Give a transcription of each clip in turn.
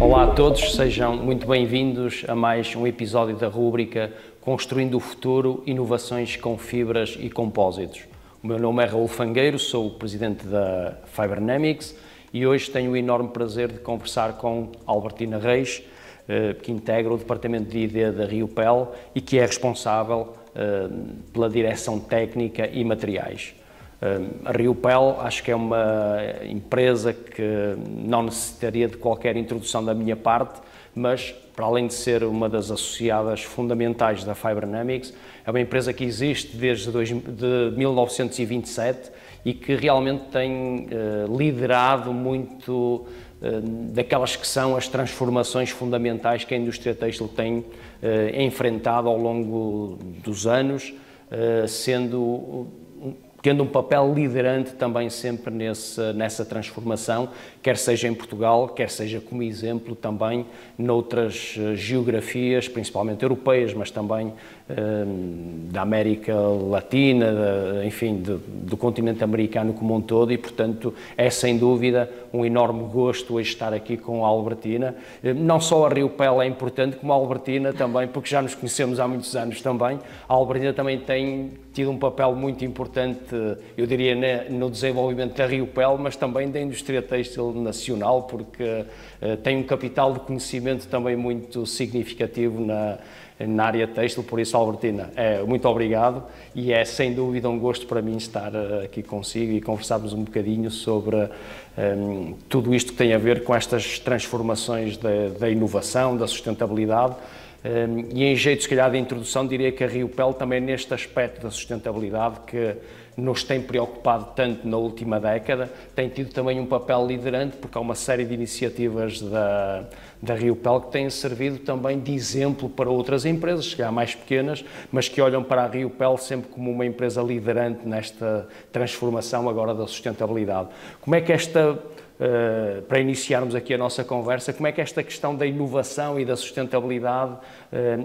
Olá a todos, sejam muito bem-vindos a mais um episódio da rúbrica Construindo o Futuro, Inovações com Fibras e Compósitos. O meu nome é Raul Fangueiro, sou o presidente da Fibernamics e hoje tenho o enorme prazer de conversar com Albertina Reis, que integra o departamento de ID da RIOPEL e que é responsável pela direção técnica e materiais. A RIOPEL acho que é uma empresa que não necessitaria de qualquer introdução da minha parte, mas para além de ser uma das associadas fundamentais da Fibernamics, é uma empresa que existe desde 1927 e que realmente tem liderado muito daquelas que são as transformações fundamentais que a indústria têxtil tem enfrentado ao longo dos anos, tendo um papel liderante também sempre nessa transformação, quer seja em Portugal, quer seja como exemplo também noutras geografias, principalmente europeias, mas também da América Latina, enfim, do continente americano como um todo, e portanto é sem dúvida um enorme gosto hoje estar aqui com a Albertina. Não só a RIOPEL é importante, como a Albertina também, porque já nos conhecemos há muitos anos também. A Albertina também tem tido um papel muito importante, eu diria, no desenvolvimento da RIOPEL, mas também da indústria têxtil nacional, porque tem um capital de conhecimento também muito significativo na área têxtil. Por isso, Albertina, muito obrigado e é sem dúvida um gosto para mim estar aqui consigo e conversarmos um bocadinho sobre tudo isto que tem a ver com estas transformações da inovação, da sustentabilidade. E em jeito, se calhar, de introdução, diria que a RIOPEL também neste aspecto da sustentabilidade que nos tem preocupado tanto na última década, tem tido também um papel liderante, porque há uma série de iniciativas da RIOPEL que têm servido também de exemplo para outras empresas, se calhar mais pequenas, mas que olham para a RIOPEL sempre como uma empresa liderante nesta transformação agora da sustentabilidade. Como é que para iniciarmos aqui a nossa conversa, como é que esta questão da inovação e da sustentabilidade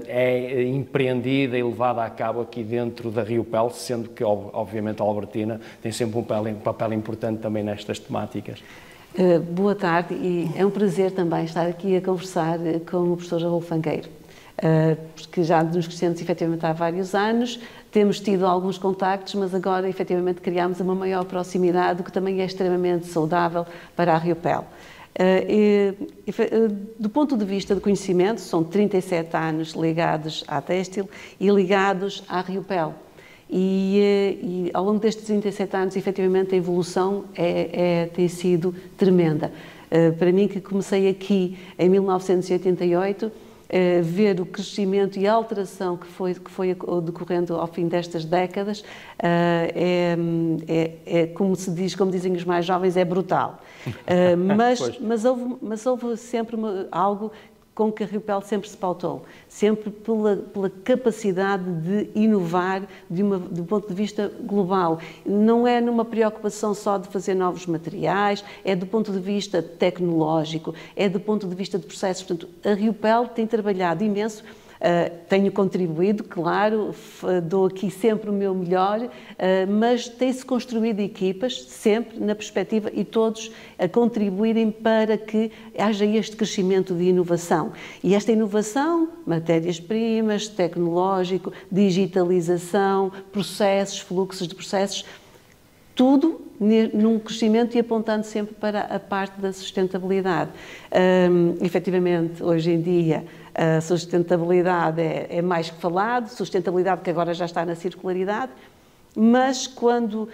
é empreendida e levada a cabo aqui dentro da RIOPEL, sendo que, obviamente, a Albertina tem sempre um papel importante também nestas temáticas? Boa tarde e é um prazer também estar aqui a conversar com o professor Raul Fangueiro, porque já nos conhecemos efetivamente há vários anos, temos tido alguns contactos, mas agora efetivamente criámos uma maior proximidade, o que também é extremamente saudável para a RIOPEL. Do ponto de vista do conhecimento, são 37 anos ligados à têxtil e ligados à RIOPEL. E ao longo destes 37 anos, efetivamente, a evolução tem sido tremenda. Para mim, que comecei aqui em 1988, ver o crescimento e a alteração que foi decorrendo ao fim destas décadas, como se diz, como dizem os mais jovens, é brutal. Mas houve sempre algo com que a RIOPEL sempre se pautou, sempre pela capacidade de inovar do ponto de vista global. Não é numa preocupação só de fazer novos materiais, é do ponto de vista tecnológico, é do ponto de vista de processos. Portanto, a RIOPEL tem trabalhado imenso. Tenho contribuído, claro, dou aqui sempre o meu melhor, mas tem-se construído equipas, sempre na perspectiva, e todos a contribuírem para que haja este crescimento de inovação. E esta inovação, matérias-primas, tecnológico, digitalização, processos, fluxos de processos, tudo num crescimento e apontando sempre para a parte da sustentabilidade. Efetivamente, hoje em dia, a sustentabilidade é mais que falado, sustentabilidade que agora já está na circularidade, mas quando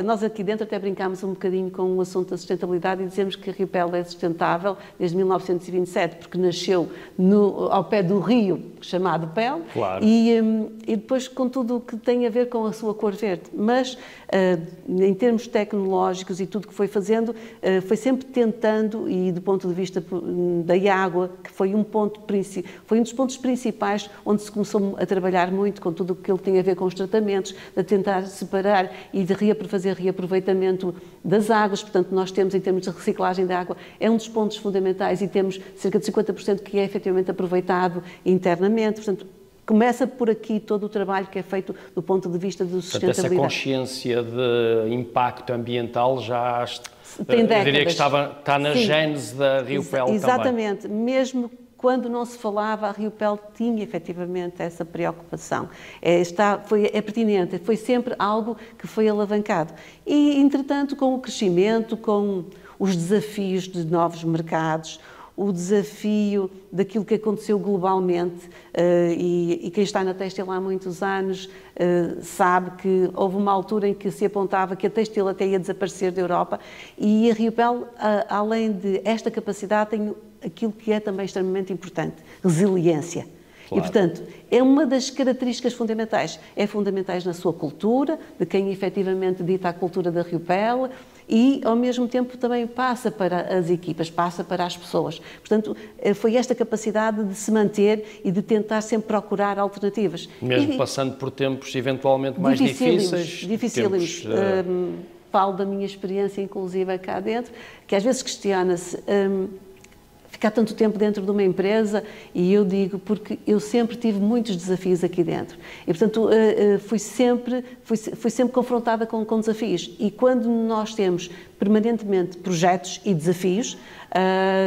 nós aqui dentro até brincámos um bocadinho com o assunto da sustentabilidade e dizemos que a RIOPEL é sustentável desde 1927, porque nasceu ao pé do rio chamado PEL, claro. E depois com tudo o que tem a ver com a sua cor verde. Mas em termos tecnológicos e tudo que foi fazendo, foi sempre tentando, e do ponto de vista da água, que foi um dos pontos principais onde se começou a trabalhar muito com tudo o que ele tem a ver com os tratamentos, de tentar separar e de fazer reaproveitamento das águas. Portanto, nós temos, em termos de reciclagem da água, é um dos pontos fundamentais, e temos cerca de 50% que é efetivamente aproveitado internamente. Portanto, começa por aqui todo o trabalho que é feito do ponto de vista de sustentabilidade. Portanto, essa consciência de impacto ambiental já tem décadas. Eu diria que está na gênese da Riopel também. Exatamente, mesmo quando não se falava, a Riopel tinha efetivamente essa preocupação. É pertinente, foi sempre algo que foi alavancado. E, entretanto, com o crescimento, com os desafios de novos mercados, o desafio daquilo que aconteceu globalmente, e quem está na têxtil há muitos anos sabe que houve uma altura em que se apontava que a têxtil até ia desaparecer da Europa, e a Riopel, além de esta capacidade, tem aquilo que é também extremamente importante, resiliência. Claro. E, portanto, é uma das características fundamentais. É fundamentais na sua cultura, de quem efetivamente dita a cultura da Riopel, e, ao mesmo tempo, também passa para as equipas, passa para as pessoas. Portanto, foi esta capacidade de se manter e de tentar sempre procurar alternativas. Mesmo passando por tempos eventualmente mais difíceis. Dificílimos. Falo da minha experiência, inclusive, cá dentro, que às vezes questiona-se ficar tanto tempo dentro de uma empresa, e eu digo porque eu sempre tive muitos desafios aqui dentro. E, portanto, fui sempre confrontada com desafios. E quando nós temos permanentemente projetos e desafios,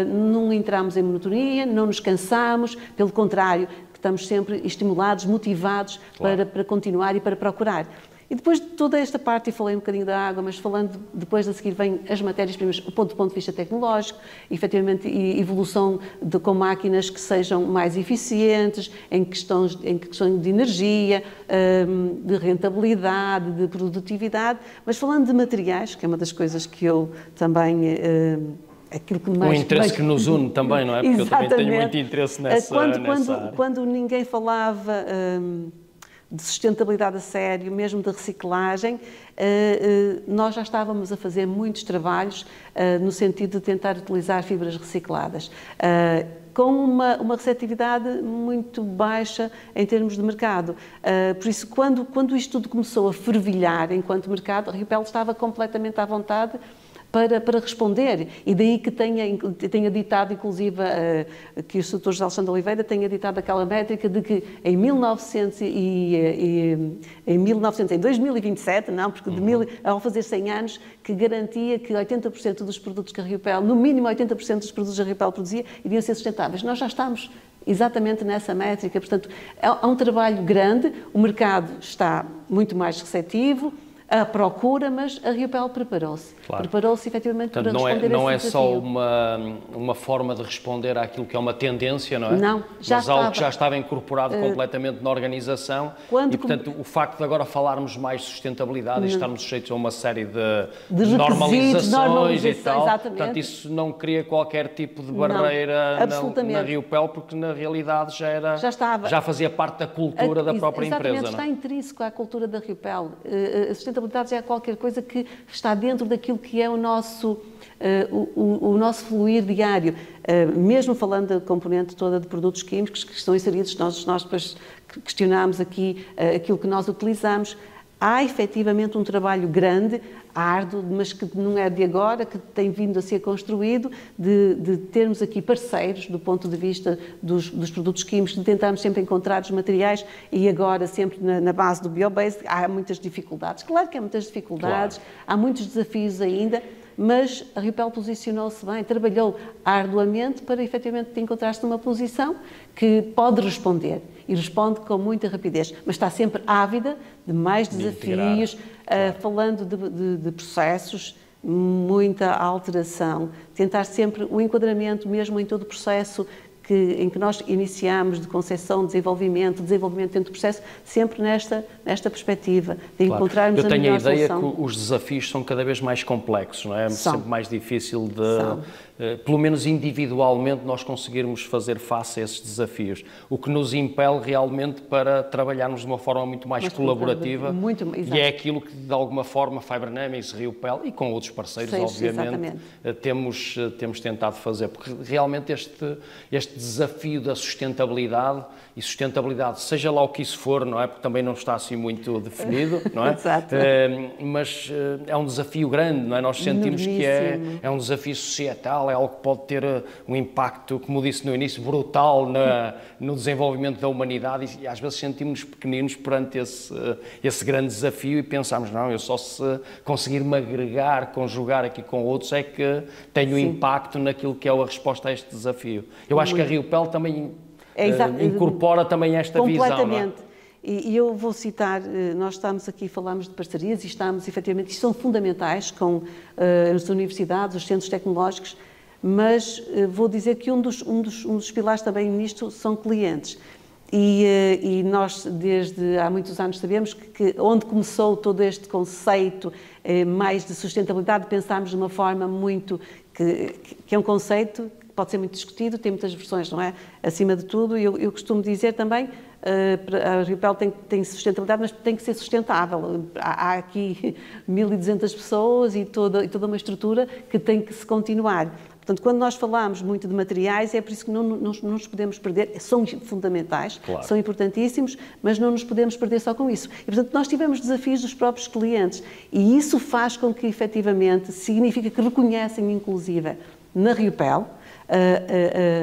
não entramos em monotonia, não nos cansamos, pelo contrário, estamos sempre estimulados, motivados, claro, para continuar e para procurar. E depois de toda esta parte, e falei um bocadinho da água, mas falando depois a seguir vem as matérias-primas, do ponto de vista tecnológico, efetivamente, e evolução com máquinas que sejam mais eficientes, em questões de energia, de rentabilidade, de produtividade, mas falando de materiais, que é uma das coisas que eu também... aquilo que mais, um interesse que nos une também, não é? Porque exatamente, eu também tenho muito interesse nessa área. Quando ninguém falava de sustentabilidade a sério, mesmo de reciclagem, nós já estávamos a fazer muitos trabalhos no sentido de tentar utilizar fibras recicladas, com uma receptividade muito baixa em termos de mercado. Por isso, quando isto tudo começou a fervilhar enquanto mercado, a Riopel estava completamente à vontade para responder, e daí que tenha ditado, inclusive, que o Sr. José Alexandre Oliveira tenha ditado aquela métrica de que em 2027, não, porque ao fazer 100 anos, que garantia que 80% dos produtos que a Riopel, no mínimo 80% dos produtos que a Riopel produzia, iriam ser sustentáveis. Nós já estamos exatamente nessa métrica, portanto, há um trabalho grande, o mercado está muito mais receptivo, a procura, mas a Riopel preparou-se. Claro. Preparou-se, efetivamente, para responder a esse desafio. Não é só uma forma de responder àquilo que é uma tendência, não é? Não, já mas algo que já estava incorporado completamente na organização e, portanto, o facto de agora falarmos mais de sustentabilidade e estarmos sujeitos a uma série de normalizações e tal, exatamente. Portanto, isso não cria qualquer tipo de barreira na Riopel, porque na realidade já fazia parte da cultura da própria empresa. Exatamente, está intrínseco à cultura da Riopel. A sustentabilidade já é qualquer coisa que está dentro daquilo que é o nosso fluir diário. Mesmo falando da componente toda de produtos químicos que estão inseridos, nós depois questionámos aqui aquilo que nós utilizamos. Há efetivamente um trabalho grande, árduo, mas que não é de agora, que tem vindo a ser construído, de termos aqui parceiros do ponto de vista dos produtos químicos, de tentarmos sempre encontrar os materiais, e agora sempre na base do biobased. Há muitas dificuldades, claro que há muitas dificuldades, claro, há muitos desafios ainda, mas a Riopel posicionou-se bem, trabalhou arduamente para efetivamente encontrar-se numa posição que pode responder, e responde com muita rapidez, mas está sempre ávida de mais desafios, falando de processos, muita alteração, tentar sempre o enquadramento mesmo em todo o processo em que nós iniciamos de concepção, desenvolvimento dentro do processo, sempre nesta perspectiva de encontrarmos a melhor solução. Eu tenho a ideia que os desafios são cada vez mais complexos, não é? Sempre mais difícil pelo menos individualmente, nós conseguirmos fazer face a esses desafios, o que nos impele realmente para trabalharmos de uma forma muito mais colaborativa, e é aquilo que, de alguma forma, Fiberdynamics, Riopel e com outros parceiros, obviamente, temos tentado fazer, porque realmente este desafio da sustentabilidade, e sustentabilidade, seja lá o que isso for, não é? Porque também não está assim muito definido, não é? Exato. Mas é um desafio grande, não é? Nós sentimos que é um desafio societal, é algo que pode ter um impacto, como disse no início, brutal no desenvolvimento da humanidade, e às vezes sentimos pequeninos perante esse grande desafio e pensamos, não, eu só se conseguir me agregar, conjugar aqui com outros é que tenho impacto naquilo que é a resposta a este desafio. Eu acho que a Riopel também incorpora também esta visão. Completamente. E eu vou citar, nós estamos aqui, falamos de parcerias e estamos, efetivamente, isto são fundamentais com as universidades, os centros tecnológicos, mas vou dizer que um dos pilares também nisto são clientes. E nós, desde há muitos anos, sabemos que onde começou todo este conceito mais de sustentabilidade, pensámos de uma forma muito... que é um conceito que pode ser muito discutido, tem muitas versões, não é? Acima de tudo, eu costumo dizer também, a Riopel tem sustentabilidade, mas tem que ser sustentável. Há aqui 1.200 pessoas e toda uma estrutura que tem que se continuar. Portanto, quando nós falamos muito de materiais, é por isso que não nos podemos perder, são fundamentais, claro, são importantíssimos, mas não nos podemos perder só com isso. E, portanto, nós tivemos desafios dos próprios clientes e isso faz com que, efetivamente, significa que reconhecem, inclusive, na Riopel,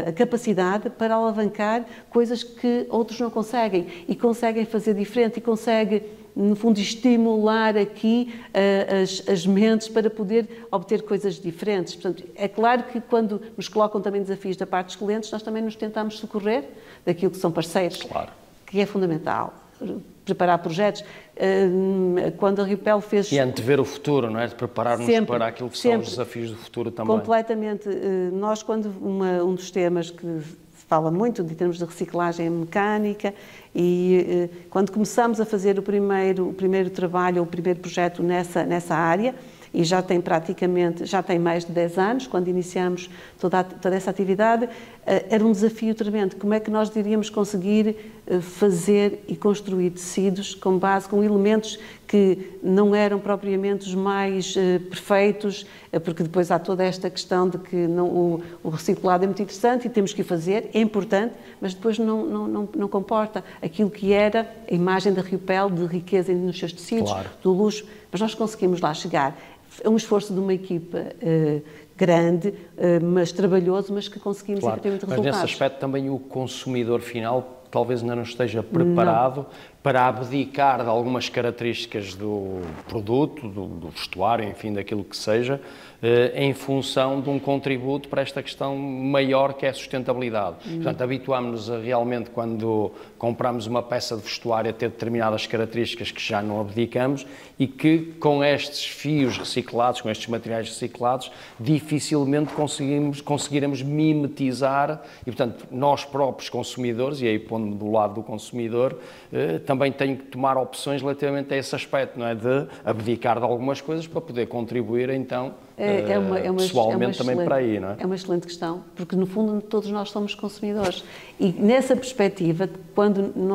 a capacidade para alavancar coisas que outros não conseguem e conseguem fazer diferente e conseguem, no fundo, estimular aqui as mentes para poder obter coisas diferentes. Portanto, é claro que quando nos colocam também desafios da parte dos clientes, nós também nos tentamos socorrer daquilo que são parceiros, claro, que é fundamental. Preparar projetos. Quando a Riopel fez... E antever o futuro, não é? De preparar-nos para aquilo que são os desafios do futuro também. Completamente. Nós, quando um dos temas que se fala muito, em termos de reciclagem mecânica, e quando começamos a fazer o primeiro trabalho, o primeiro projeto nessa área, e já tem mais de 10 anos, quando iniciamos toda essa atividade, era um desafio tremendo. Como é que nós iríamos conseguir fazer e construir tecidos com elementos que não eram propriamente os mais perfeitos, porque depois há toda esta questão de que o reciclado é muito interessante e temos que o fazer, é importante, mas depois não comporta aquilo que era a imagem da Riopel, de riqueza nos seus tecidos, claro, do luxo, mas nós conseguimos lá chegar. É um esforço de uma equipa grande, mas trabalhoso, mas que conseguimos, claro, efetivamente resultados. Mas nesse aspecto também o consumidor final talvez ainda não esteja preparado para abdicar de algumas características do produto, do vestuário, enfim, daquilo que seja, em função de um contributo para esta questão maior que é a sustentabilidade. Portanto, habituámos-nos a realmente, quando compramos uma peça de vestuário, a ter determinadas características que já não abdicamos e que com estes fios reciclados, com estes materiais reciclados, dificilmente conseguiremos mimetizar e, portanto, nós próprios consumidores, e aí pondo-me do lado do consumidor, também tenho que tomar opções relativamente a esse aspecto, não é? De abdicar de algumas coisas para poder contribuir, então, pessoalmente também para aí, não é? É uma excelente questão, porque no fundo todos nós somos consumidores e nessa perspectiva,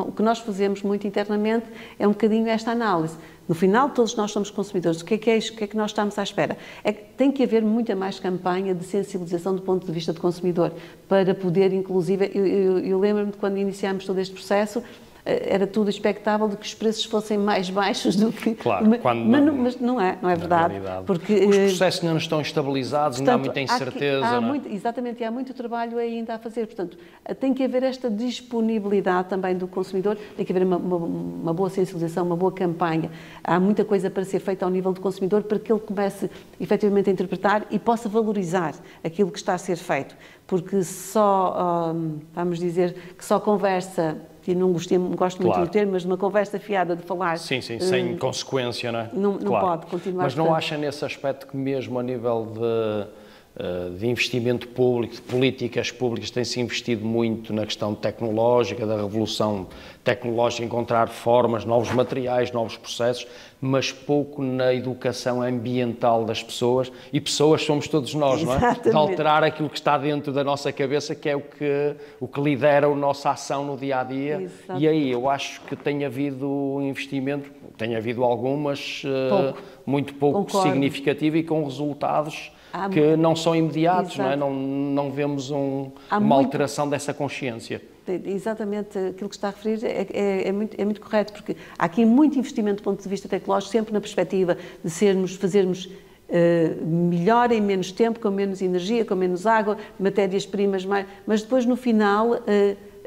o que nós fazemos muito internamente é um bocadinho esta análise. No final todos nós somos consumidores, o que é que nós estamos à espera? É que tem que haver muita mais campanha de sensibilização do ponto de vista do consumidor, para poder inclusive, eu lembro-me de quando iniciámos todo este processo, era tudo expectável de que os preços fossem mais baixos do que... Claro, mas não é verdade. Porque os processos ainda não estão estabilizados, ainda há muita incerteza. Exatamente, e há muito trabalho ainda a fazer. Portanto, tem que haver esta disponibilidade também do consumidor, tem que haver uma boa sensibilização, uma boa campanha. Há muita coisa para ser feita ao nível do consumidor para que ele comece efetivamente a interpretar e possa valorizar aquilo que está a ser feito. Porque vamos dizer, que só conversa... e não gosto muito do termo, mas uma conversa fiada de falar... Sim, sem consequência, não é? Não pode continuar. Mas não acha nesse aspecto que mesmo a nível de investimento público, de políticas públicas, tem-se investido muito na questão tecnológica, da revolução tecnológica, encontrar formas, novos materiais, novos processos, mas pouco na educação ambiental das pessoas, e pessoas somos todos nós, não é? De alterar aquilo que está dentro da nossa cabeça, que é o que lidera a nossa ação no dia-a-dia. Exato. E aí eu acho que tem havido investimento, tem havido algumas, muito pouco significativo e com resultados que não são imediatos, não é? Não vemos uma alteração dessa consciência. Exatamente, aquilo que está a referir é muito correto, porque há aqui muito investimento do ponto de vista tecnológico, sempre na perspectiva de fazermos melhor em menos tempo, com menos energia, com menos água, matérias-primas mais... Mas depois, no final,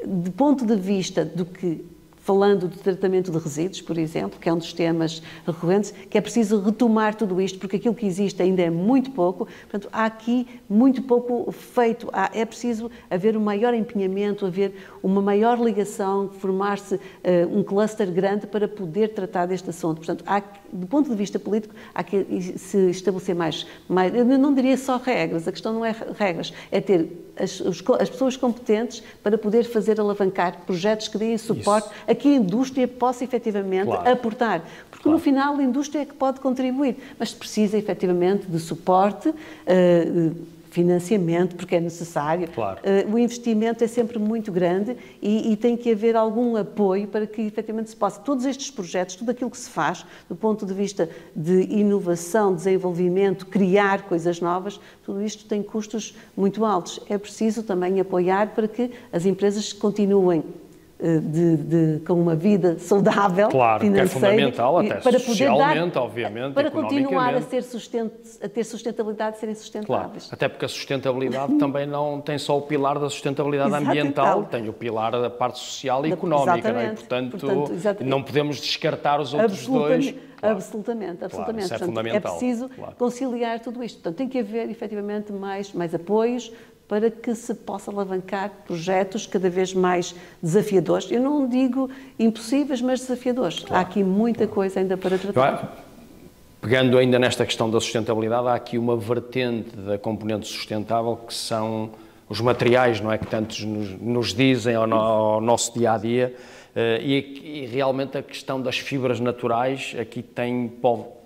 do ponto de vista do que... Falando do tratamento de resíduos, por exemplo, que é um dos temas recorrentes, que é preciso retomar tudo isto, porque aquilo que existe ainda é muito pouco, portanto, há aqui muito pouco feito, é preciso haver um maior empenhamento, haver uma maior ligação, formar-se um cluster grande para poder tratar deste assunto. Portanto, do ponto de vista político, há que se estabelecer mais, eu não diria só regras, a questão não é regras, é ter as pessoas competentes para poder fazer alavancar projetos que deem suporte a que a indústria possa efetivamente aportar. Porque no final a indústria é que pode contribuir, mas precisa efetivamente de suporte, financiamento, porque é necessário. O investimento é sempre muito grande e tem que haver algum apoio para que efetivamente se possa. Todos estes projetos, tudo aquilo que se faz do ponto de vista de inovação, desenvolvimento, criar coisas novas, tudo isto tem custos muito altos. É preciso também apoiar para que as empresas continuem com uma vida saudável, financeira, que é fundamental, até para socialmente, obviamente, para continuar a ter sustentabilidade, serem sustentáveis. Até porque a sustentabilidade também não tem só o pilar da sustentabilidade ambiental, tem o pilar da parte social e económica, não é? Portanto, não podemos descartar os outros dois. Absolutamente. Isso é fundamental. É preciso conciliar tudo isto. Portanto, tem que haver, efetivamente, mais apoios para que se possa alavancar projetos cada vez mais desafiadores. Eu não digo impossíveis, mas desafiadores. Há aqui muita coisa ainda para tratar. Pegando ainda nesta questão da sustentabilidade, há aqui uma vertente da componente sustentável que são os materiais, não é? Que tantos nos dizem ao nosso dia-a-dia. E realmente a questão das fibras naturais aqui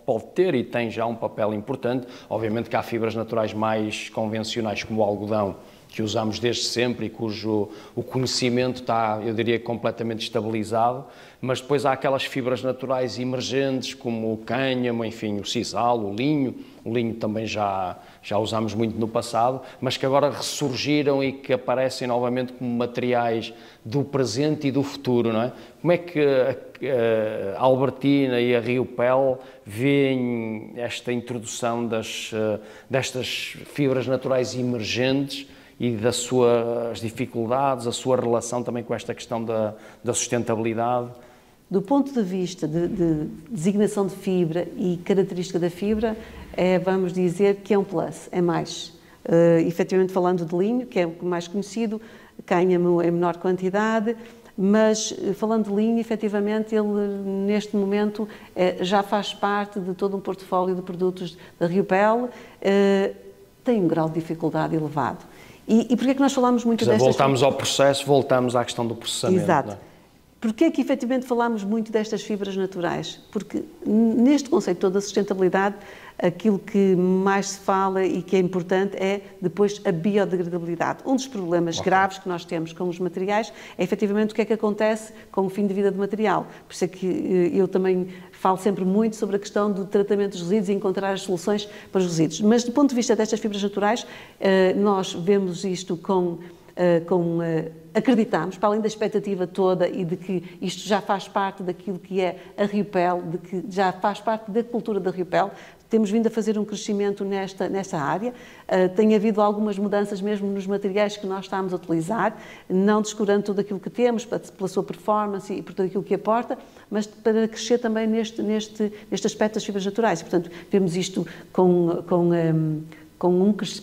pode ter e tem já um papel importante. Obviamente que há fibras naturais mais convencionais, como o algodão, que usamos desde sempre e cujo o conhecimento está, eu diria, completamente estabilizado, mas depois há aquelas fibras naturais emergentes, como o cânhamo, enfim, o sisal, o linho. O linho também já usámos muito no passado, mas que agora ressurgiram e que aparecem novamente como materiais do presente e do futuro, não é? Como é que a Albertina e a Riopel veem esta introdução destas fibras naturais emergentes e das suas dificuldades, a sua relação também com esta questão da sustentabilidade? Do ponto de vista de designação de fibra e característica da fibra, vamos dizer que é um plus, é mais. Efetivamente falando de linho, que é o mais conhecido, cânhamo em menor quantidade, mas falando de linho, efetivamente ele neste momento já faz parte de todo um portfólio de produtos da Riopel, tem um grau de dificuldade elevado. E porquê é que nós falamos muito destas... Voltamos ao processo, voltamos à questão do processamento. Exato. Não é? Porquê é que efetivamente falamos muito destas fibras naturais? Porque neste conceito todo da sustentabilidade, aquilo que mais se fala e que é importante é depois a biodegradabilidade. Um dos problemas graves que nós temos com os materiais é efetivamente o que é que acontece com o fim de vida do material. Por isso é que eu também falo sempre muito sobre a questão do tratamento dos resíduos e encontrar as soluções para os resíduos. Mas do ponto de vista destas fibras naturais, nós vemos isto acreditamos, para além da expectativa toda e de que isto já faz parte daquilo que é a Riopel, de que já faz parte da cultura da Riopel, temos vindo a fazer um crescimento nesta área. Tem havido algumas mudanças mesmo nos materiais que nós estamos a utilizar, não descurando tudo aquilo que temos, pela sua performance e por tudo aquilo que aporta, mas para crescer também neste aspecto das fibras naturais. Portanto, vemos isto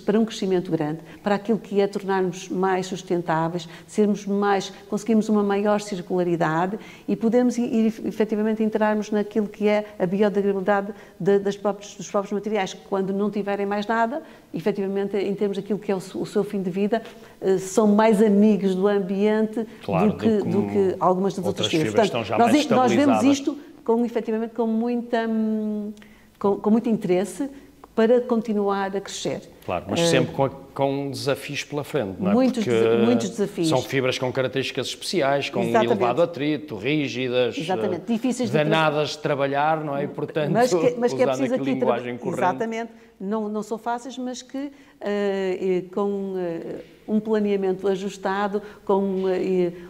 para um crescimento grande, para aquilo que é tornarmos mais sustentáveis, conseguirmos uma maior circularidade e podemos efetivamente entrarmos naquilo que é a biodegradabilidade dos próprios materiais, que quando não tiverem mais nada, efetivamente em termos daquilo que é o seu fim de vida, são mais amigos do ambiente do que algumas das outras fibras. Portanto, nós vemos isto efetivamente com muito interesse, para continuar a crescer. Claro, mas sempre com desafios pela frente, não é? Muitos desafios. São fibras com características especiais, com elevado atrito, rígidas, difíceis danadas de trabalhar, não é? E, portanto, mas que é preciso aqui linguagem corrente. Exatamente, não são fáceis, mas que com um planeamento ajustado, com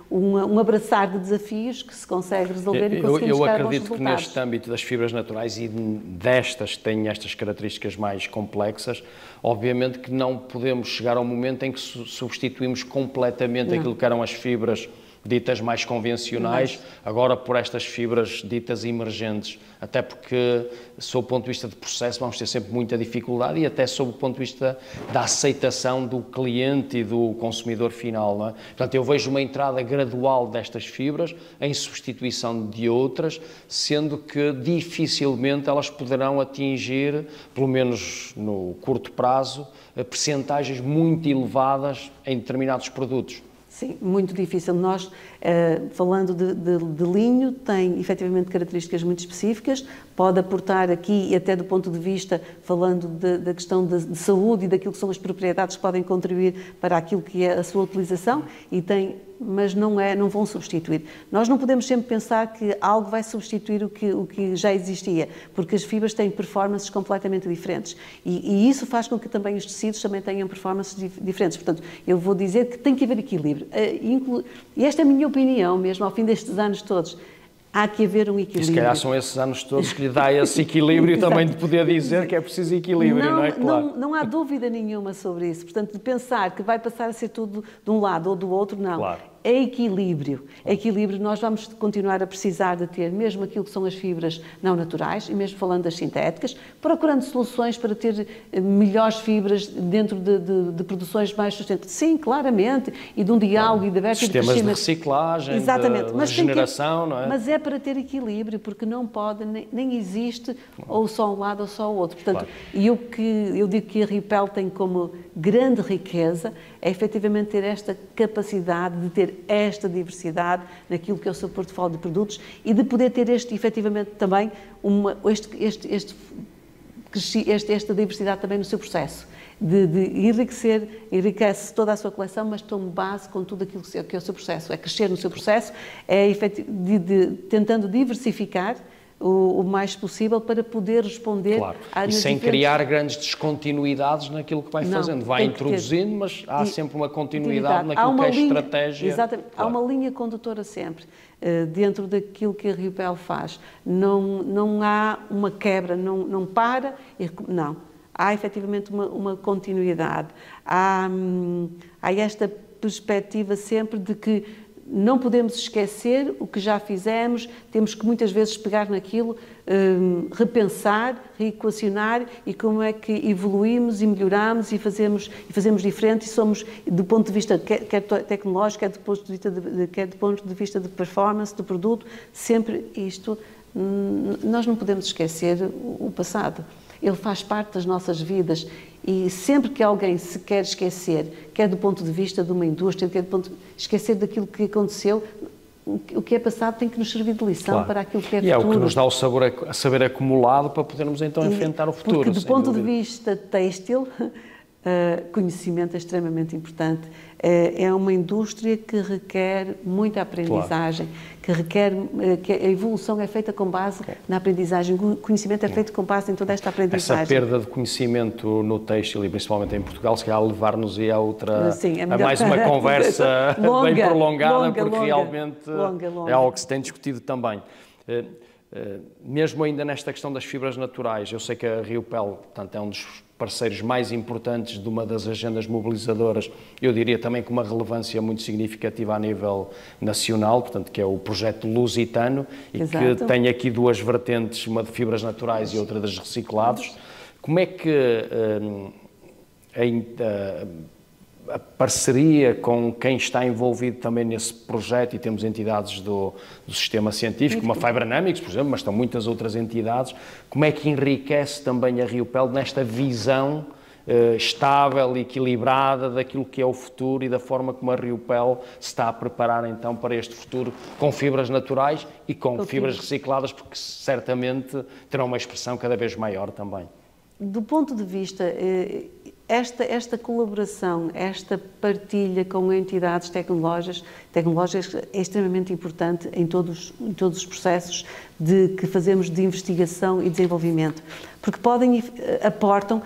um abraçar de desafios que se consegue resolver e conseguimos chegar a bons resultados. Eu acredito que neste âmbito das fibras naturais e destas que têm estas características mais complexas, obviamente que não podemos chegar ao momento em que substituímos completamente aquilo que eram as fibras ditas mais convencionais, agora por estas fibras ditas emergentes, até porque, sob o ponto de vista de processo, vamos ter sempre muita dificuldade e até sob o ponto de vista da aceitação do cliente e do consumidor final, não é? Portanto, eu vejo uma entrada gradual destas fibras em substituição de outras, sendo que dificilmente elas poderão atingir, pelo menos no curto prazo, percentagens muito elevadas em determinados produtos. Sim, muito difícil. Nós, falando de linho, tem efetivamente características muito específicas, pode aportar aqui, e até do ponto de vista, falando da questão de saúde e daquilo que são as propriedades que podem contribuir para aquilo que é a sua utilização, mas não vão substituir. Nós não podemos sempre pensar que algo vai substituir o que já existia, porque as fibras têm performances completamente diferentes e isso faz com que também os tecidos também tenham performances diferentes. Portanto, eu vou dizer que tem que haver equilíbrio. E esta é a minha opinião mesmo, ao fim destes anos todos. Há que haver um equilíbrio. E se calhar são esses anos todos que lhe dá esse equilíbrio também de poder dizer que é preciso equilíbrio, não é? Claro. Não há dúvida nenhuma sobre isso. Portanto, de pensar que vai passar a ser tudo de um lado ou do outro, não. Claro. É equilíbrio. Equilíbrio nós vamos continuar a precisar de ter, mesmo aquilo que são as fibras não naturais, e mesmo falando das sintéticas, procurando soluções para ter melhores fibras dentro de produções mais sustentáveis. Sim, claramente, e de um diálogo e de abertura de sistemas de reciclagem, de regeneração, não é? Mas é para ter equilíbrio, porque não pode, nem existe ou só um lado ou só o outro. Portanto, e eu digo que a Riopel tem como grande riqueza é efetivamente ter esta capacidade de ter esta diversidade naquilo que é o seu portfólio de produtos e de poder ter efetivamente também esta diversidade também no seu processo, de enriquece toda a sua coleção, mas toma base com tudo aquilo que é o seu processo, é crescer no seu processo, tentando diversificar o mais possível para poder responder e sem criar grandes descontinuidades naquilo que vai fazendo. Vai introduzindo, mas há sempre uma continuidade naquilo que é a estratégia. Exatamente. Há uma linha condutora sempre dentro daquilo que a Riopel faz. Não há uma quebra, não para, não. Há efetivamente uma continuidade. Há esta perspectiva sempre de que não podemos esquecer o que já fizemos, temos que muitas vezes pegar naquilo, repensar, reequacionar e como é que evoluímos e melhoramos e fazemos diferente e somos, do ponto de vista quer tecnológico, quer do ponto de vista de performance do produto, sempre isto, nós não podemos esquecer o passado. Ele faz parte das nossas vidas e sempre que alguém se quer esquecer, quer do ponto de vista de uma indústria, quer esquecer daquilo que aconteceu, o que é passado tem que nos servir de lição para aquilo que é futuro. E é o que nos dá o saber acumulado para podermos então enfrentar o futuro. Porque do ponto de vista têxtil, conhecimento é extremamente importante. É uma indústria que requer muita aprendizagem, que requer que a evolução é feita com base na aprendizagem, o conhecimento é feito com base em toda esta aprendizagem. Essa perda de conhecimento no têxtil e principalmente em Portugal, se calhar levar-nos a outra, a mais uma conversa bem prolongada, porque realmente é algo que se tem discutido também. Mesmo ainda nesta questão das fibras naturais, eu sei que a Riopel, portanto, é um dos parceiros mais importantes de uma das agendas mobilizadoras, eu diria também com uma relevância muito significativa a nível nacional, portanto, que é o projeto Lusitano, e que tem aqui duas vertentes, uma de fibras naturais e outra das reciclados. Como é que a parceria com quem está envolvido também nesse projeto, e temos entidades do sistema científico, como a Fibranamics, por exemplo, mas estão muitas outras entidades, como é que enriquece também a Riopel nesta visão estável e equilibrada daquilo que é o futuro e da forma como a Riopel se está a preparar então para este futuro com fibras naturais e com fibras recicladas, porque certamente terão uma expressão cada vez maior também. Do ponto de vista, esta colaboração, esta partilha com entidades tecnológicas é extremamente importante em todos os processos que fazemos de investigação e desenvolvimento, porque aportam,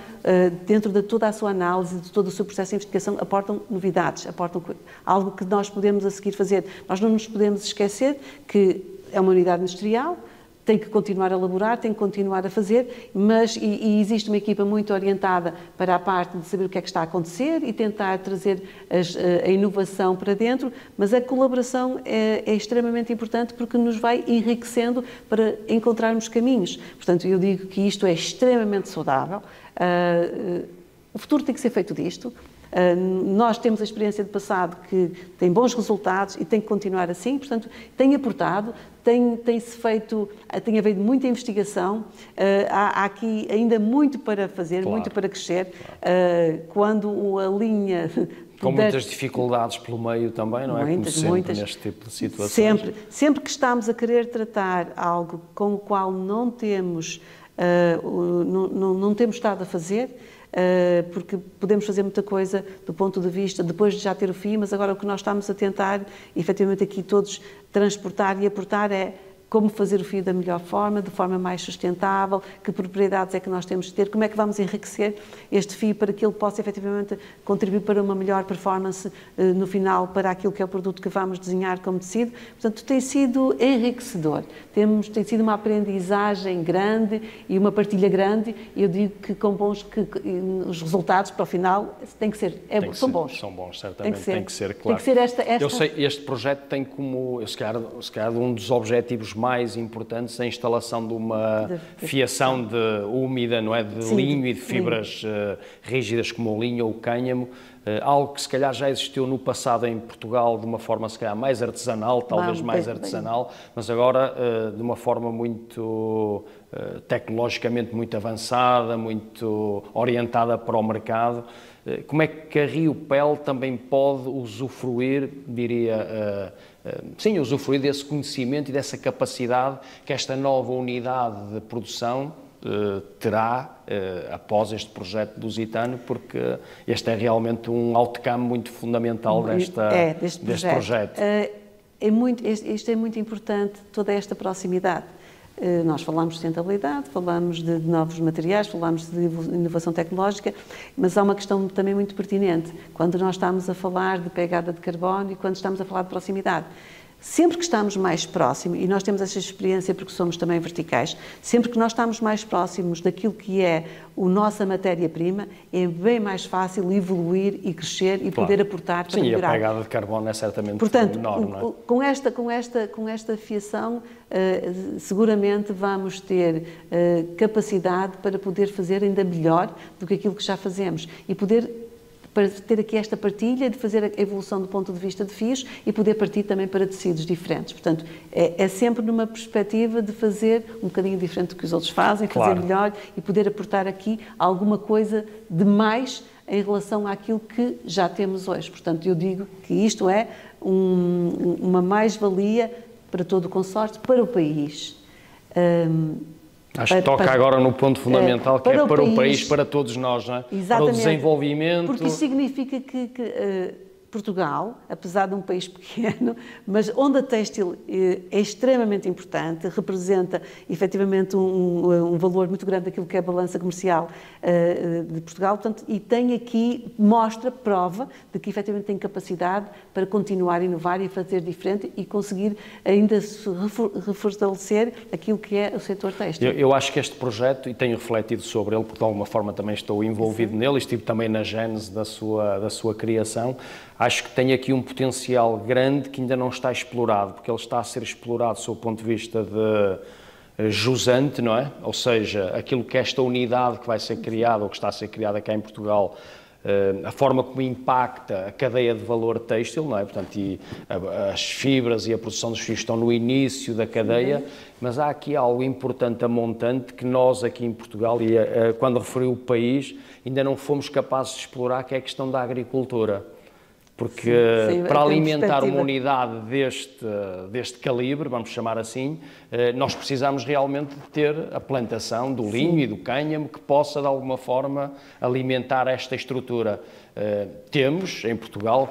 dentro de toda a sua análise, de todo o seu processo de investigação, aportam novidades, aportam algo que nós podemos a seguir fazer. Nós não nos podemos esquecer que é uma unidade industrial, tem que continuar a elaborar, tem que continuar a fazer, mas existe uma equipa muito orientada para a parte de saber o que é que está a acontecer e tentar trazer a inovação para dentro, mas a colaboração é extremamente importante porque nos vai enriquecendo para encontrarmos caminhos. Portanto, eu digo que isto é extremamente saudável. O futuro tem que ser feito disto. Nós temos a experiência do passado que tem bons resultados e tem que continuar assim, portanto, tem aportado, tem havido muita investigação, há aqui ainda muito para fazer, claro, muito para crescer. Claro. Quando a linha... Com muitas dificuldades pelo meio também, não é? Como sempre neste tipo de situações. Sempre que estamos a querer tratar algo com o qual não temos estado a fazer, porque podemos fazer muita coisa do ponto de vista, depois de já ter o fim, mas agora o que nós estamos a tentar, efetivamente aqui todos, transportar e aportar é como fazer o fio da melhor forma, de forma mais sustentável, que propriedades é que nós temos de ter, como é que vamos enriquecer este fio para que ele possa efetivamente contribuir para uma melhor performance no final, para aquilo que é o produto que vamos desenhar como tecido. Portanto, tem sido enriquecedor, tem sido uma aprendizagem grande e uma partilha grande, e eu digo que os resultados para o final têm que ser, são bons. São bons, certamente, tem que ser, claro. Tem que ser esta... Eu sei, este projeto tem como, se calhar um dos objetivos mais importantes a instalação de uma fiação úmida, não é? De linho e de fibras rígidas como o linho ou o cânhamo, algo que se calhar já existiu no passado em Portugal de uma forma se calhar mais artesanal, talvez mais artesanal, mas agora de uma forma muito tecnologicamente muito avançada, muito orientada para o mercado. Como é que a Rio Pel também pode usufruir, usufruir desse conhecimento e dessa capacidade que esta nova unidade de produção terá após este projeto do Lusitano, porque este é realmente um outcome muito fundamental deste projeto. Isto é muito importante, toda esta proximidade. Nós falamos de sustentabilidade, falamos de novos materiais, falamos de inovação tecnológica, mas há uma questão também muito pertinente, quando nós estamos a falar de pegada de carbono e quando estamos a falar de proximidade. Sempre que estamos mais próximos, e nós temos essa experiência porque somos também verticais, sempre que nós estamos mais próximos daquilo que é a nossa matéria-prima, é bem mais fácil evoluir e crescer e poder aportar para melhorar. Sim, a pegada de carbono é certamente menor, não é? Com esta fiação, seguramente vamos ter capacidade para poder fazer ainda melhor do que aquilo que já fazemos e para ter aqui esta partilha, de fazer a evolução do ponto de vista de fios e poder partir também para tecidos diferentes. Portanto, é sempre numa perspectiva de fazer um bocadinho diferente do que os outros fazem, fazer melhor e poder aportar aqui alguma coisa de mais em relação àquilo que já temos hoje. Portanto, eu digo que isto é uma mais-valia para todo o consórcio, para o país. Acho que toca agora no ponto fundamental, que é para o país, para todos nós, não é? Exatamente, para o desenvolvimento. Porque isso significa que Portugal, apesar de um país pequeno, mas onde a têxtil é extremamente importante, representa efetivamente um valor muito grande daquilo que é a balança comercial de Portugal, portanto, e tem aqui, prova de que efetivamente tem capacidade para continuar a inovar e fazer diferente e conseguir ainda refortalecer aquilo que é o setor têxtil. Eu acho que este projeto, e tenho refletido sobre ele, porque de alguma forma também estou envolvido nele, estive também na gênese da sua criação, acho que tem aqui um potencial grande que ainda não está explorado, porque ele está a ser explorado sob o ponto de vista de jusante, não é? Ou seja, aquilo que esta unidade que vai ser criada, ou que está a ser criada cá em Portugal, a forma como impacta a cadeia de valor têxtil, não é? Portanto, as fibras e a produção dos fios estão no início da cadeia, mas há aqui algo importante a montante que nós aqui em Portugal, e quando referi o país, ainda não fomos capazes de explorar, que é a questão da agricultura. Porque para alimentar uma unidade deste calibre, vamos chamar assim, nós precisamos realmente de ter a plantação do linho e do cânhamo que possa, de alguma forma, alimentar esta estrutura. Temos, em Portugal,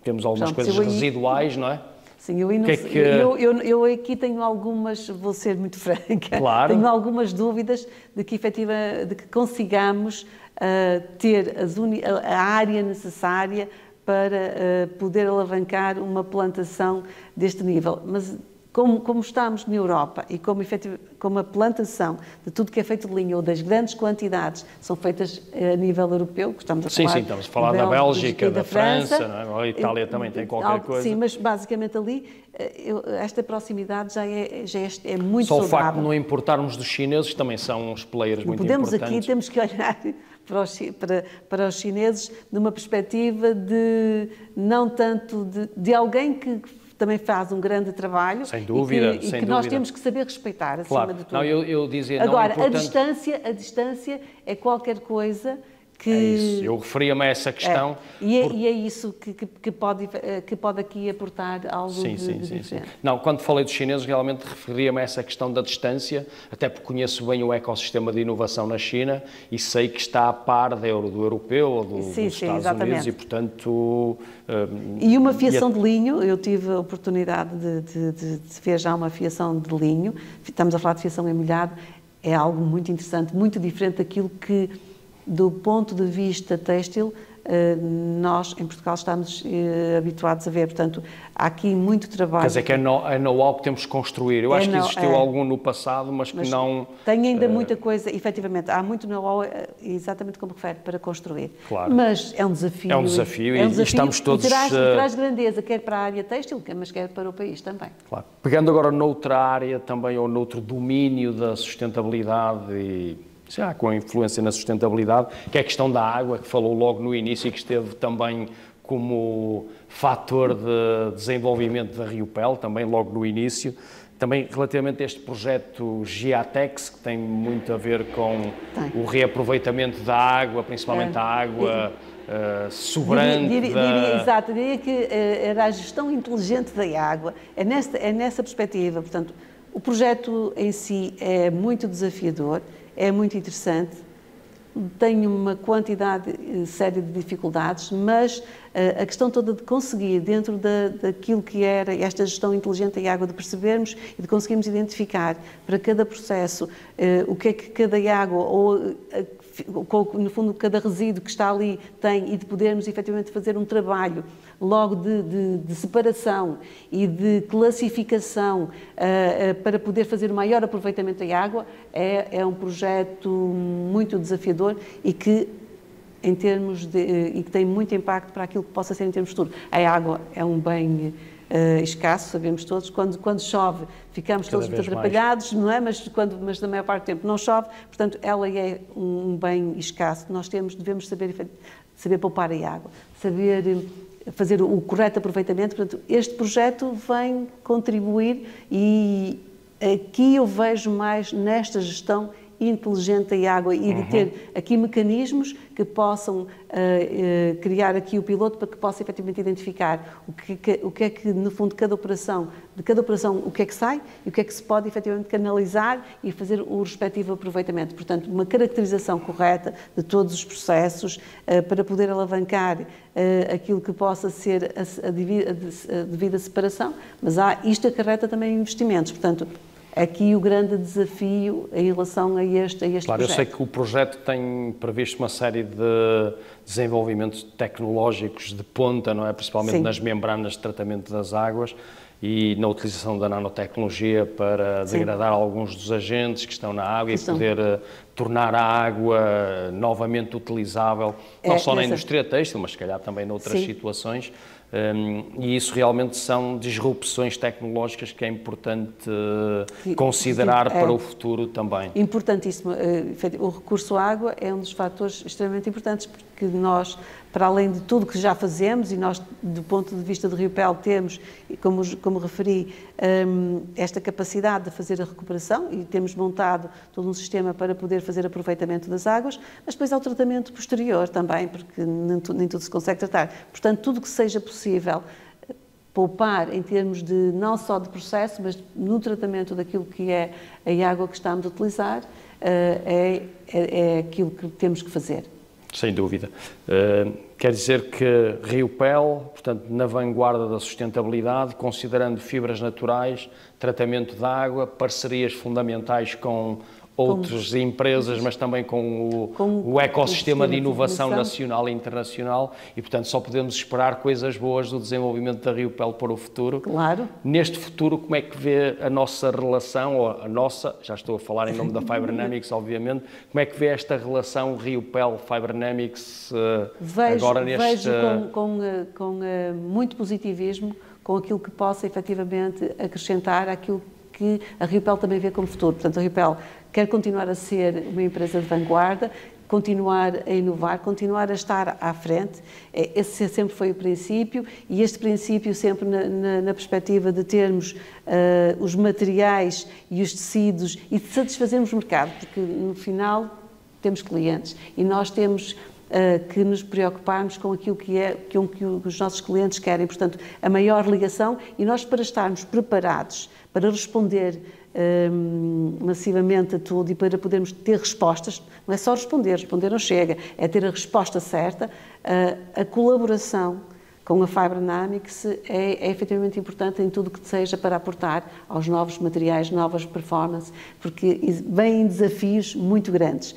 temos algumas coisas residuais, não é? Sim, eu aqui tenho algumas, vou ser muito franca, claro. Tenho algumas dúvidas de que consigamos ter a área necessária para poder alavancar uma plantação deste nível. Mas como estamos na Europa e como a plantação de tudo que é feito de linho ou das grandes quantidades são feitas a nível europeu, que estamos a falar... Sim, estamos a falar da Bélgica, da França, não é? A Itália também tem qualquer coisa. Sim, mas basicamente ali esta proximidade já é muito saudável. Só o facto de não importarmos dos chineses também são uns players muito importantes. Aqui temos que olhar para os chineses numa perspectiva de não tanto de alguém que também faz um grande trabalho. Sem dúvida, e que nós temos que saber respeitar, acima de tudo. Não, eu dizia, agora, não é importante... a distância é qualquer coisa que... É isso, eu referia-me a essa questão. E é isso que pode aqui aportar algo de diferente. Sim. Não, quando falei dos chineses, realmente referia-me a essa questão da distância, até porque conheço bem o ecossistema de inovação na China e sei que está a par do europeu ou dos Estados Unidos e, portanto... E uma fiação de linho, eu tive a oportunidade de ver já uma fiação de linho, estamos a falar de fiação emulhada, é algo muito interessante, muito diferente daquilo que, do ponto de vista têxtil, nós em Portugal estamos habituados a ver, portanto há aqui muito trabalho. Quer dizer que é know-how que temos que construir. Eu acho que existiu algum no passado, mas que não... Tem ainda muita coisa, efetivamente, há muito know-how, exatamente como refere, para construir. Claro. Mas é um desafio. É um desafio e estamos todos... E traz grandeza, quer para a área têxtil, mas quer para o país também. Claro. Pegando agora noutra área também, ou noutro domínio da sustentabilidade e... já com a influência na sustentabilidade, que é a questão da água, que falou logo no início e que esteve também como fator de desenvolvimento da Riopel, também logo no início. Também relativamente a este projeto Giatex, que tem muito a ver com o reaproveitamento da água, principalmente a água sobrante. Diria que era a gestão inteligente da água. É nessa perspectiva, portanto, o projeto em si é muito desafiador, é muito interessante, tem uma quantidade séria de dificuldades, mas a questão toda de conseguir, dentro daquilo que era esta gestão inteligente da água, de percebermos e de conseguirmos identificar para cada processo o que é que cada água, ou no fundo cada resíduo que está ali tem, e de podermos efetivamente fazer um trabalho logo de separação e de classificação para poder fazer o maior aproveitamento da água, é um projeto muito desafiador e que e que tem muito impacto para aquilo que possa ser em termos de futuro. A água é um bem escasso, sabemos todos, quando chove ficamos todos muito atrapalhados, não é? Mas na maior parte do tempo não chove, portanto ela é um bem escasso. Nós devemos saber poupar a água, saber fazer o correto aproveitamento. Portanto, este projeto vem contribuir e aqui eu vejo mais nesta gestão inteligente da água e de ter aqui mecanismos que possam criar aqui o piloto para que possa efetivamente identificar o que é que, no fundo, de cada operação, o que é que sai e o que é que se pode efetivamente canalizar e fazer o respectivo aproveitamento. Portanto, uma caracterização correta de todos os processos para poder alavancar aquilo que possa ser a devida separação, mas isto acarreta também investimentos, portanto, aqui o grande desafio em relação a este claro, projeto. Eu sei que o projeto tem previsto uma série de desenvolvimentos tecnológicos de ponta, não é? Principalmente nas membranas de tratamento das águas e na utilização da nanotecnologia para degradar alguns dos agentes que estão na água e poder tornar a água novamente utilizável, não só na indústria têxtil, mas se calhar também noutras situações. E isso realmente são disrupções tecnológicas que é importante considerar para o futuro também. Importantíssimo. O recurso à água é um dos fatores extremamente importantes, porque nós, para além de tudo que já fazemos, e nós, do ponto de vista de Riopel, temos, como referi, esta capacidade de fazer a recuperação e temos montado todo um sistema para poder poder fazer aproveitamento das águas, mas depois há o tratamento posterior também, porque nem tudo se consegue tratar. Portanto, tudo que seja possível poupar em termos de não só de processo, mas no tratamento daquilo que é a água que estamos a utilizar, é aquilo que temos que fazer. Sem dúvida. Quer dizer que Riopel, portanto, na vanguarda da sustentabilidade, considerando fibras naturais, tratamento de água, parcerias fundamentais com outras empresas, mas também com o ecossistema de inovação nacional e internacional e, portanto, só podemos esperar coisas boas do desenvolvimento da Riopel para o futuro. Claro. Neste futuro, como é que vê a nossa relação, ou a nossa, já estou a falar em nome da Fibernamics, obviamente, como é que vê esta relação Riopel-Fibernamics agora neste... Vejo com muito positivismo, com aquilo que possa efetivamente acrescentar àquilo que a Riopel também vê como futuro. Portanto, a Riopel quer continuar a ser uma empresa de vanguarda, continuar a inovar, continuar a estar à frente. Esse sempre foi o princípio e este princípio sempre na perspectiva de termos os materiais e os tecidos e de satisfazermos o mercado, porque no final temos clientes e nós temos que nos preocuparmos com aquilo que os nossos clientes querem. Portanto, a maior ligação e nós para estarmos preparados para responder massivamente a tudo e para podermos ter respostas, não é só responder não chega, é ter a resposta certa, a colaboração com a Fibernamics é efetivamente importante em tudo que seja para aportar aos novos materiais, novas performances, porque vêm desafios muito grandes.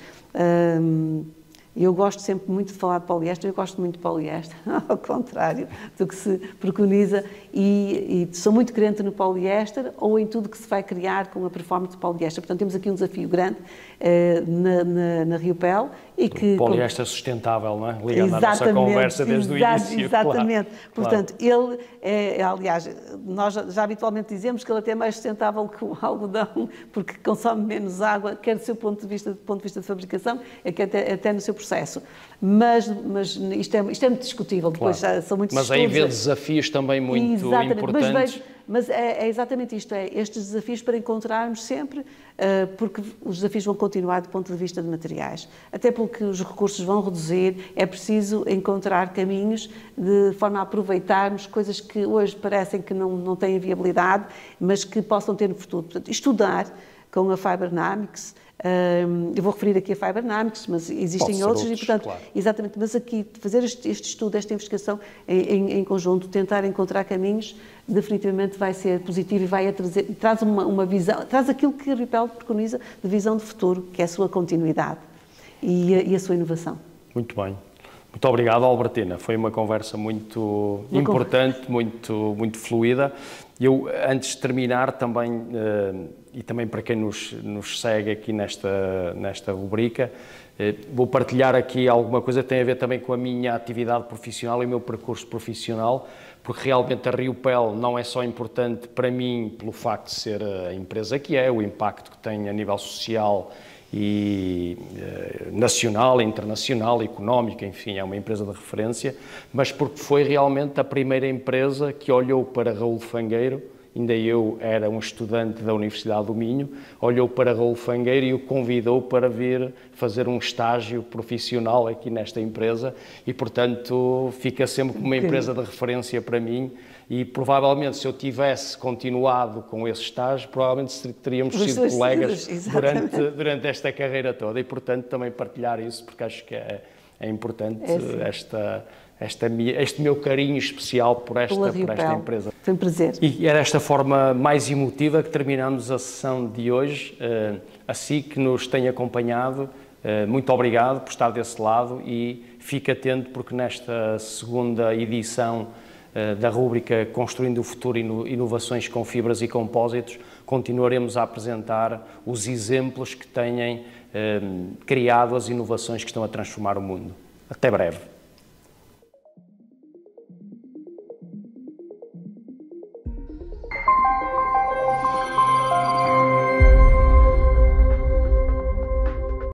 Eu gosto sempre muito de falar de poliéster, eu gosto muito de poliéster, ao contrário do que se preconiza, e sou muito crente no poliéster ou em tudo que se vai criar com a performance de poliéster. Portanto, temos aqui um desafio grande na Riopel. E que, poliéster sustentável, não é? Ligado à nossa conversa desde o início. Exatamente. Claro. Portanto, ele aliás, nós já habitualmente dizemos que ele até é mais sustentável que o algodão, porque consome menos água, quer do seu ponto de vista de fabricação, até no seu processo. Mas isto é muito discutível, depois claro. São muitos estudos. Mas aí vê desafios também muito importantes. Mas é exatamente isto, estes desafios para encontrarmos sempre, porque os desafios vão continuar do ponto de vista de materiais. Até porque os recursos vão reduzir, é preciso encontrar caminhos de forma a aproveitarmos coisas que hoje parecem que não têm viabilidade, mas que possam ter no futuro. Portanto, estudar com a Fibernamics, eu vou referir aqui a Fibernamics, mas existem outros e, portanto, claro. Exatamente, mas aqui fazer este estudo, esta investigação em conjunto, tentar encontrar caminhos, definitivamente vai ser positivo e vai traz uma visão, traz aquilo que a Riopel preconiza de visão de futuro, que é a sua continuidade e a sua inovação. Muito bem. Muito obrigado, Albertina. Foi uma conversa muito importante, muito fluida. Eu, antes de terminar, também, e também para quem nos segue aqui nesta rubrica, vou partilhar aqui alguma coisa que tem a ver também com a minha atividade profissional e o meu percurso profissional, porque realmente a Riopel não é só importante para mim pelo facto de ser a empresa que é, o impacto que tem a nível social e nacional, internacional, económico, enfim, é uma empresa de referência, mas porque foi realmente a primeira empresa que olhou para Raul Fangueiro, ainda eu era um estudante da Universidade do Minho, olhou para Raul Fangueiro e o convidou para vir fazer um estágio profissional aqui nesta empresa e, portanto, fica sempre como uma empresa de referência para mim. E provavelmente, se eu tivesse continuado com esse estágio, provavelmente teríamos sido colegas durante esta carreira toda e, portanto, também partilhar isso, porque acho que é importante este meu carinho especial por esta empresa. Foi um prazer. E é desta forma mais emotiva que terminamos a sessão de hoje. Assim que nos tem acompanhado, muito obrigado por estar desse lado e fique atento porque nesta segunda edição da rúbrica Construindo o Futuro e Inovações com Fibras e Compósitos, continuaremos a apresentar os exemplos que têm criado as inovações que estão a transformar o mundo. Até breve.